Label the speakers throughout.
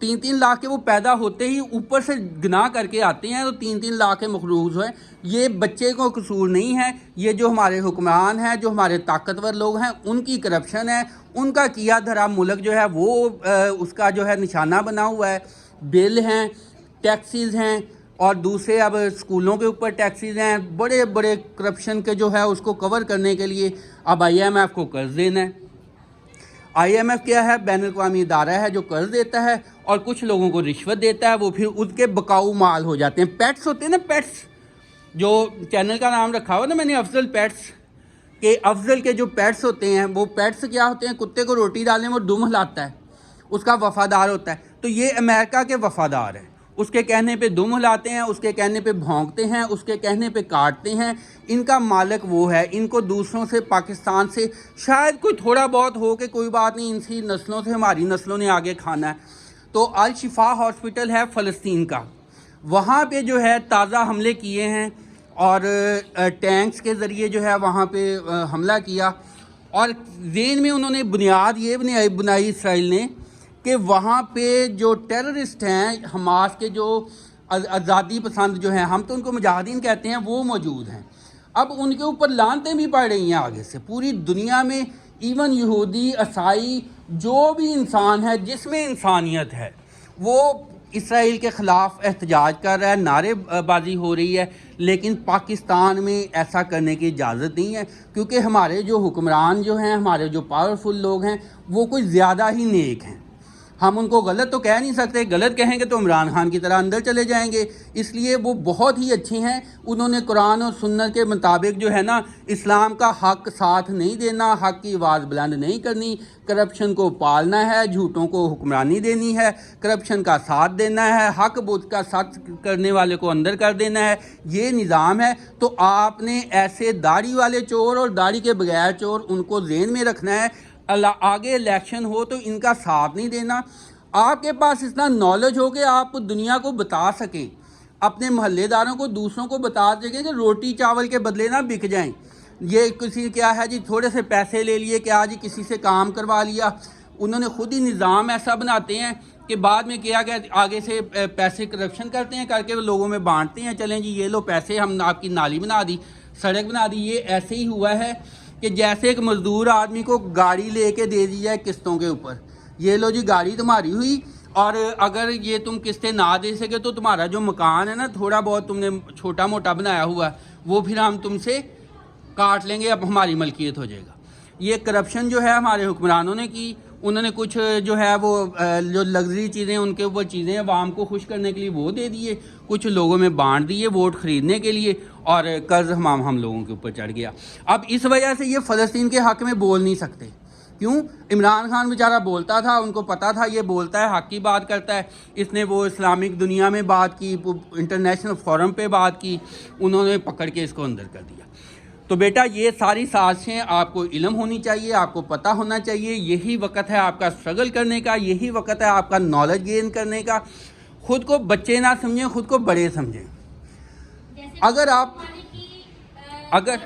Speaker 1: 3 لاکھ کے وہ پیدا ہوتے ہی اوپر سے گناہ کر کے آتے ہیں، تو 3 لاکھ کے مخلوق جو ہیں یہ بچے کو قصور نہیں ہے، یہ جو ہمارے حکمران ہیں، جو ہمارے طاقتور لوگ ہیں، ان کی کرپشن ہے، ان کا کیا دھرا ملک جو ہے وہ اس کا جو ہے نشانہ بنا ہوا ہے۔ بل ہیں، ٹیکسیز ہیں، اور دوسرے اب اسکولوں کے اوپر ٹیکسیز ہیں، بڑے بڑے کرپشن کے جو ہے اس کو کور کرنے کے لیے اب IMF کو قرض دینا ہے۔ IMF کیا ہے؟ بین الاقوامی ادارہ ہے جو قرض دیتا ہے اور کچھ لوگوں کو رشوت دیتا ہے، وہ پھر اس کے بکاؤ مال ہو جاتے ہیں۔ پیٹس ہوتے ہیں نا، پیٹس، جو چینل کا نام رکھا ہوا نا میں نے، افضل پیٹس، کہ افضل کے جو پیٹس ہوتے ہیں وہ پیٹس کیا ہوتے ہیں؟ کتے کو روٹی ڈالیں وہ دم ہلاتا ہے، اس کا وفادار ہوتا ہے۔ تو یہ امریکہ کے وفادار ہیں، اس کے کہنے پہ دم ہلاتے ہیں، اس کے کہنے پہ بھونکتے ہیں، اس کے کہنے پہ کاٹتے ہیں۔ ان کا مالک وہ ہے، ان کو دوسروں سے، پاکستان سے شاید کوئی تھوڑا بہت ہو کہ کوئی بات نہیں، ان سی نسلوں سے ہماری نسلوں نے آگے کھانا ہے۔ تو الشفا ہاسپٹل ہے فلسطین کا، وہاں پہ جو ہے تازہ حملے کیے ہیں اور ٹینکس کے ذریعے جو ہے وہاں پہ حملہ کیا، اور ذہن میں انہوں نے بنیاد یہ بنائی اسرائیل نے کہ وہاں پہ جو ٹیررسٹ ہیں، حماس کے جو آزادی پسند جو ہیں، ہم تو ان کو مجاہدین کہتے ہیں، وہ موجود ہیں۔ اب ان کے اوپر لعنتیں بھی پڑ رہی ہیں آگے سے پوری دنیا میں، ایون یہودی، عیسائی، جو بھی انسان ہے جس میں انسانیت ہے وہ اسرائیل کے خلاف احتجاج کر رہا ہے، نعرے بازی ہو رہی ہے، لیکن پاکستان میں ایسا کرنے کی اجازت نہیں ہے، کیونکہ ہمارے جو حکمران جو ہیں، ہمارے جو پاورفل لوگ ہیں، وہ کوئی زیادہ ہی نیک ہیں۔ ہم ان کو غلط تو کہہ نہیں سکتے، غلط کہیں گے تو عمران خان کی طرح اندر چلے جائیں گے، اس لیے وہ بہت ہی اچھے ہیں۔ انہوں نے قرآن اور سنت کے مطابق جو ہے نا اسلام کا حق ساتھ نہیں دینا، حق کی آواز بلند نہیں کرنی، کرپشن کو پالنا ہے، جھوٹوں کو حکمرانی دینی ہے، کرپشن کا ساتھ دینا ہے، حق بدھ کا ساتھ کرنے والے کو اندر کر دینا ہے، یہ نظام ہے۔ تو آپ نے ایسے داڑھی والے چور اور داڑھی کے بغیر چور ان کو ذہن میں رکھنا ہے، آگے الیکشن ہو تو ان کا ساتھ نہیں دینا۔ آپ کے پاس اتنا نالج ہو کہ آپ دنیا کو بتا سکیں، اپنے محلے داروں کو، دوسروں کو بتا سکیں کہ روٹی چاول کے بدلے نہ بک جائیں۔ یہ کسی کیا ہے جی، تھوڑے سے پیسے لے لیے، کیا جی کسی سے کام کروا لیا، انہوں نے خود ہی نظام ایسا بناتے ہیں کہ بعد میں کیا گیا، آگے سے پیسے کرپشن کرتے ہیں، کر کے لوگوں میں بانٹتے ہیں، چلیں جی یہ لو پیسے، ہم آپ کی نالی بنا دی، سڑک بنا دی۔ یہ ایسے ہی ہوا ہے کہ جیسے ایک مزدور آدمی کو گاڑی لے کے دے دی جائے قسطوں کے اوپر، یہ لو جی گاڑی تمہاری ہوئی، اور اگر یہ تم قسطیں نہ دے سکے تو تمہارا جو مکان ہے نا، تھوڑا بہت تم نے چھوٹا موٹا بنایا ہوا، وہ پھر ہم تم سے کاٹ لیں گے، اب ہماری ملکیت ہو جائے گا۔ یہ کرپشن جو ہے ہمارے حکمرانوں نے کی، انہوں نے کچھ جو ہے وہ جو لگژری چیزیں، ان کے اوپر چیزیں عوام کو خوش کرنے کے لیے وہ دے دیے، کچھ لوگوں میں بانٹ دیے ووٹ خریدنے کے لیے، اور قرض ہم لوگوں کے اوپر چڑھ گیا۔ اب اس وجہ سے یہ فلسطین کے حق میں بول نہیں سکتے۔ کیوں؟ عمران خان بیچارہ بولتا تھا، ان کو پتا تھا یہ بولتا ہے، حق کی بات کرتا ہے، اس نے وہ اسلامک دنیا میں بات کی، انٹرنیشنل فورم پہ بات کی، انہوں نے پکڑ کے اس کو اندر کر دیا۔ تو بیٹا یہ ساری سازشیں آپ کو علم ہونی چاہیے، آپ کو پتہ ہونا چاہیے، یہی وقت ہے آپ کا اسٹرگل کرنے کا، یہی وقت ہے آپ کا نالج گین کرنے کا۔ خود کو بچے نہ سمجھیں، خود کو بڑے سمجھیں۔ اگر آپ اگر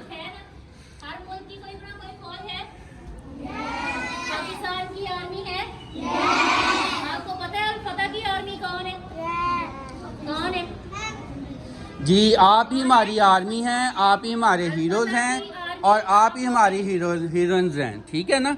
Speaker 1: جی آپ ہی ہماری آرمی ہیں، آپ ہی ہمارے ہیروز ہیں، اور آپ ہی ہماری ہیروئنز ہیں، ٹھیک ہے نا؟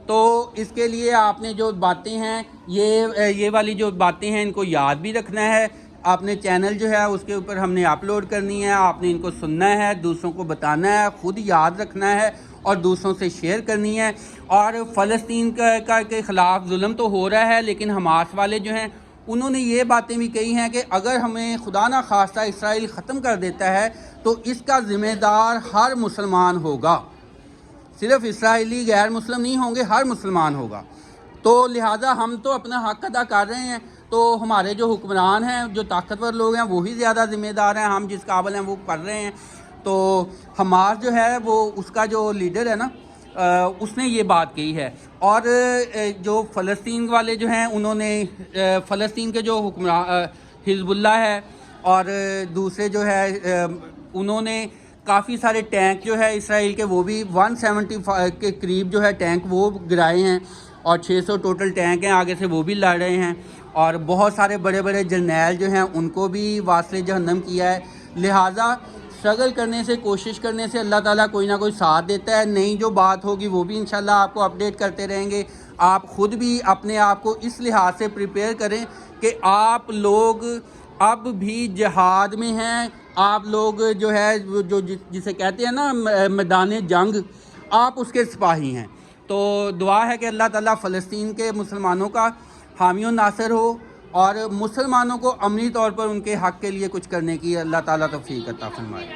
Speaker 1: تو اس کے لیے آپ نے جو باتیں ہیں، یہ والی جو باتیں ہیں ان کو یاد بھی رکھنا ہے۔ آپ نے چینل جو ہے اس کے اوپر ہم نے اپلوڈ کرنی ہے، آپ نے ان کو سننا ہے، دوسروں کو بتانا ہے، خود یاد رکھنا ہے اور دوسروں سے شیئر کرنی ہے۔ اور فلسطین کے خلاف ظلم تو ہو رہا ہے، لیکن حماس والے جو ہیں انہوں نے یہ باتیں بھی کہی ہیں کہ اگر ہمیں خدا نہ خواستہ اسرائیل ختم کر دیتا ہے تو اس کا ذمہ دار ہر مسلمان ہوگا، صرف اسرائیلی غیر مسلم نہیں ہوں گے، ہر مسلمان ہوگا۔ تو لہٰذا ہم تو اپنا حق ادا کر رہے ہیں، تو ہمارے جو حکمران ہیں، جو طاقتور لوگ ہیں، وہی زیادہ ذمہ دار ہیں، ہم جس قابل ہیں وہ کر رہے ہیں۔ تو حماس جو ہے وہ اس کا جو لیڈر ہے نا، اس نے یہ بات کہی ہے۔ اور جو فلسطین والے جو ہیں انہوں نے فلسطین کے جو حکمران حزب اللہ ہے اور دوسرے جو ہے انہوں نے کافی سارے ٹینک جو ہے اسرائیل کے، وہ بھی 175 کے قریب جو ہے ٹینک وہ گرائے ہیں، اور 600 ٹوٹل ٹینک ہیں، آگے سے وہ بھی لڑ رہے ہیں۔ اور بہت سارے بڑے بڑے جرنیل جو ہیں ان کو بھی واصل جہنم کیا ہے. لہٰذا اسٹرگل کرنے سے، کوشش کرنے سے اللہ تعالیٰ کوئی نہ کوئی ساتھ دیتا ہے. نئی جو بات ہوگی وہ بھی انشاءاللہ آپ کو اپڈیٹ کرتے رہیں گے. آپ خود بھی اپنے آپ کو اس لحاظ سے پریپیئر کریں کہ آپ لوگ اب بھی جہاد میں ہیں. آپ لوگ جو ہے جو جسے کہتے ہیں نا میدان جنگ، آپ اس کے سپاہی ہیں. تو دعا ہے کہ اللہ تعالیٰ فلسطین کے مسلمانوں کا حامی و ناصر ہو، اور مسلمانوں کو عملی طور پر ان کے حق کے لیے کچھ کرنے کی اللہ تعالیٰ توفیق عطا فرمائے.